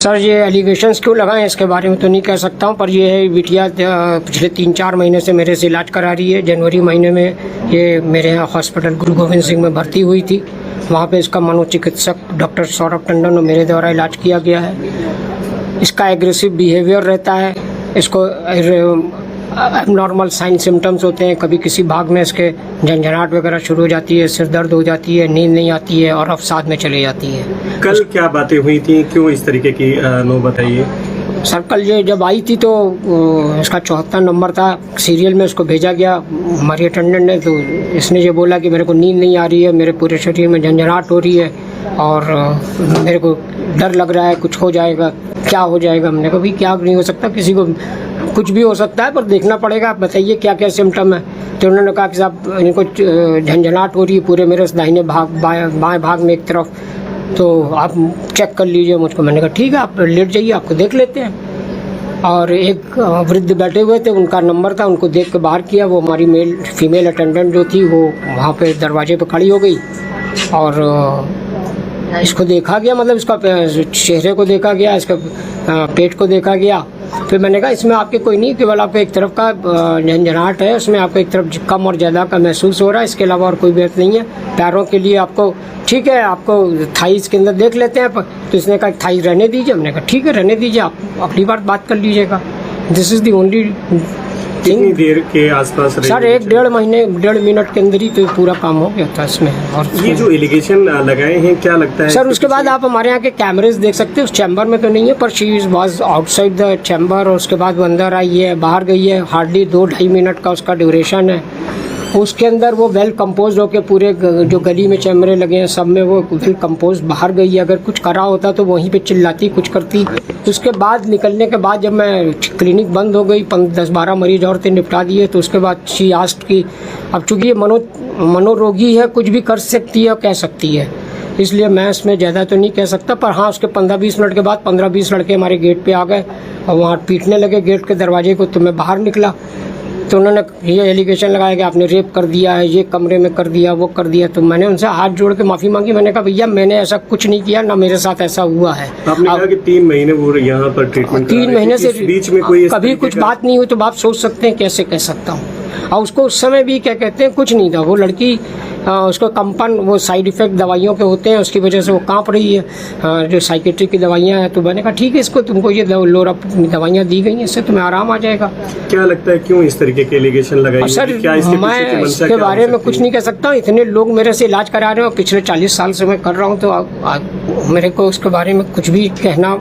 Sir ये allegations क्यों लगाएं इसके बारे में तो नहीं कह सकता हूँ, पर ये है बिटिया पिछले 3-4 महीने से मेरे से इलाज करा रही है। जनवरी महीने में ये मेरे यहाँ हॉस्पिटल गुरु गोविंद सिंह में भर्ती हुई थी। वहाँ पे इसका मनोचिकित्सक डॉक्टर सौरभ टंडन और मेरे द्वारा इलाज किया गया है। इसका एग्रेसिव बिहेवियर रहता है, इसको नॉर्मल साइन सिम्टम्स होते हैं, कभी किसी भाग में इसके झंझनाहट वगैरह शुरू हो जाती है, सिर दर्द हो जाती है, नींद नहीं आती है और अवसाद में चली जाती है। कल क्या बातें हुई थी, क्यों इस तरीके की नौबत आई है? सर कल ये जब आई थी तो इसका 74 नंबर था, सीरियल में उसको भेजा गया हमारे अटेंडेंट ने, तो इसने ये बोला कि मेरे को नींद नहीं आ रही है, मेरे पूरे शरीर में झंझनाहट हो रही है और मेरे को डर लग रहा है कुछ हो जाएगा, क्या हो जाएगा। हमने कहा भाई क्या नहीं हो सकता, किसी को कुछ भी हो सकता है, पर देखना पड़ेगा, आप बताइए क्या क्या सिम्टम है। तो उन्होंने कहा कि साहब इनको झंझनाहट हो रही है पूरे मेरे दाहिने भाग बाएं भाग में एक तरफ, तो आप चेक कर लीजिए मुझको। मैंने कहा ठीक है, आप लेट जाइए, आपको देख लेते हैं। और एक वृद्ध बैठे हुए थे, उनका नंबर था, उनको देख के बाहर किया। वो हमारी फीमेल अटेंडेंट जो थी वो वहाँ पे दरवाजे पे खड़ी हो गई और इसको देखा गया, मतलब इसका चेहरे को देखा गया, इसका पेट को देखा गया। फिर मैंने कहा इसमें आपके कोई नहीं, केवल आपको एक तरफ का झंझनाहट है, उसमें आपको एक तरफ कम और ज़्यादा का महसूस हो रहा है, इसके अलावा और कोई बात नहीं है। पैरों के लिए आपको ठीक है, आपको थाइस के अंदर देख लेते हैं। तो इसने कहा थाइस रहने दीजिए। हमने कहा ठीक है रहने दीजिए, आप अगली बार बात कर लीजिएगा। This is the only. कितनी देर के आसपास? सर 1-1.5 मिनट के अंदर ही तो पूरा काम हो गया था इसमें। और ये जो एलिगेशन लगाए हैं क्या लगता है सर? उसके बाद आप हमारे यहाँ के कैमरेज देख सकते हैं, उस चैम्बर में तो नहीं है, पर she was outside the chamber और उसके बाद वो अंदर आई है, बाहर गई है। हार्डली 2-2.5 मिनट का उसका ड्यूरेशन है। उसके अंदर वो वेल कंपोज होके पूरे जो गली में कैमरे लगे हैं सब में वो वेल कंपोज बाहर गई है। अगर कुछ करा होता तो वहीं पे चिल्लाती, कुछ करती। उसके बाद निकलने के बाद जब मैं क्लिनिक बंद हो गई, 10-12 मरीज और थे, निपटा दिए, तो उसके बाद शी आस्ट की अब चूँकि ये मनोरोगी है, कुछ भी कर सकती है और कह सकती है, इसलिए मैं इसमें ज़्यादा तो नहीं कह सकता। पर हाँ, उसके 15-20 मिनट के बाद 15-20 लड़के हमारे गेट पे आ गए और वहाँ पीटने लगे गेट के दरवाजे को। तो मैं बाहर निकला तो उन्होंने ये एलिगेशन लगाया कि आपने रेप कर दिया है, ये कमरे में कर दिया, वो कर दिया। तो मैंने उनसे हाथ जोड़ के माफ़ी मांगी। मैंने कहा भैया मैंने ऐसा कुछ नहीं किया, ना मेरे साथ ऐसा हुआ है। आपने कहा कि 3 महीने वो यहाँ पर ट्रीटमेंट 3 महीने से बीच में कोई कभी कुछ बात नहीं हुई, तो आप सोच सकते हैं कैसे कह सकता हूँ। और उसको उस समय भी क्या कहते हैं कुछ नहीं था। वो लड़की उसको कंपन वो साइड इफ़ेक्ट दवाइयों के होते हैं, उसकी वजह से वो कांप रही है, जो साइकेट्रिक की दवाइयाँ हैं। तो मैंने कहा ठीक है, इसको तुमको ये लोरा दवाइयाँ दी गई हैं, इससे तुम्हें आराम आ जाएगा। क्या लगता है क्यों इस तरीके के एलिगेशन लगाए? सर मैं इसके बारे में कुछ नहीं कह सकता। इतने लोग मेरे से इलाज करा रहे हो, पिछले 40 साल से मैं कर रहा हूँ, तो मेरे को उसके बारे में कुछ भी कहना